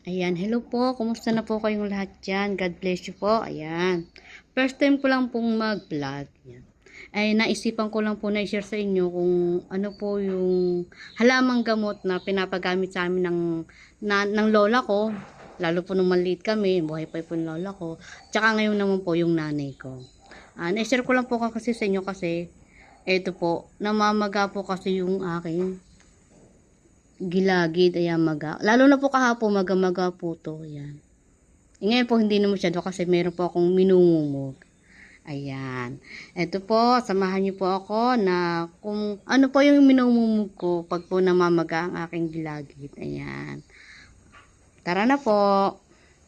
Ayan, hello po. Kumusta na po kayong lahat dyan? God bless you po. Ayan. First time ko lang pong mag-vlog. Ayan. Ay, naisipan ko lang po na i-share sa inyo kung ano po yung halamang gamot na pinapagamit sa amin ng lola ko. Lalo po nung maliit kami, buhay pa po yung lola ko. Tsaka ngayon naman po yung nanay ko. Na-share ko lang po kasi sa inyo kasi eto po, namamaga po kasi yung aking gilagid, ayan, maga. Lalo na po kahapon, maga-maga po to, ayan. Ngayon po, hindi na masyado kasi meron po akong minumumog. Ayan. Ito po, samahan niyo po ako na kung ano po yung minumumog ko pag po namamaga ang aking gilagid. Ayan. Tara na po.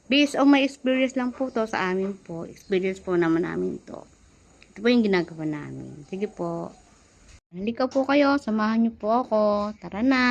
Based on my experience lang po to sa amin po. Experience po naman namin to. Ito po yung ginagawa namin. Sige po. Halika po kayo, samahan niyo po ako. Tara na.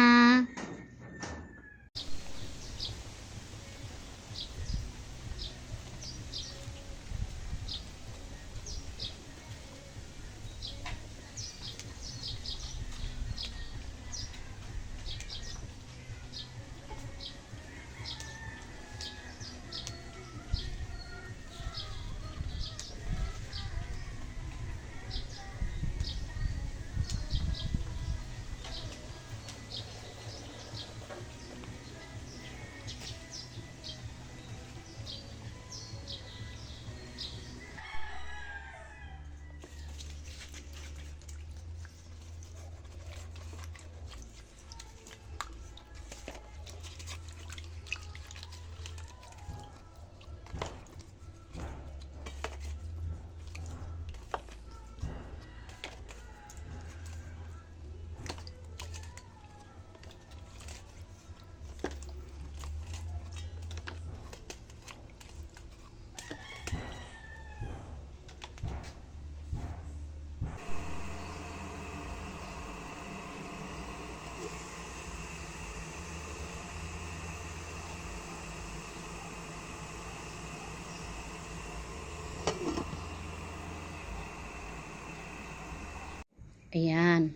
Ayan.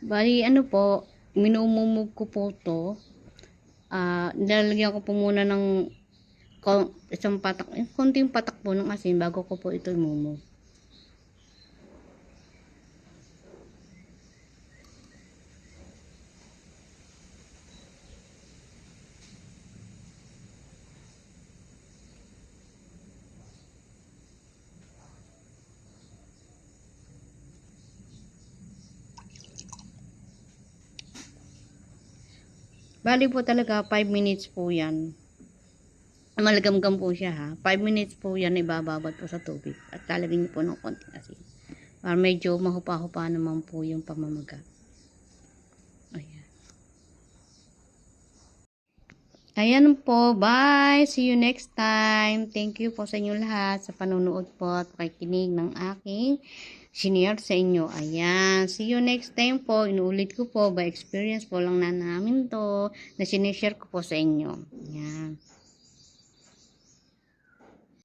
Bali, ano po, minumumog ko po to. Nilalagyan ko po muna ng isang patak, konting patak po ng asin bago ko po ito imumog. Bali po talaga 5 minutes po yan. Malagamgam po siya ha. 5 minutes po yan ibababad po sa tubig. At lalagyan niyo po ng konting asin. Para medyo mahupa-hupa naman po yung pamamaga. Ayan. Ayan po. Bye! See you next time. Thank you po sa inyo lahat sa panonood po at pakikinig ng aking sinare sa inyo. Ayan. See you next time po. Inuulit ko po. By experience po lang na namin to na sinishare ko po sa inyo. Ayan.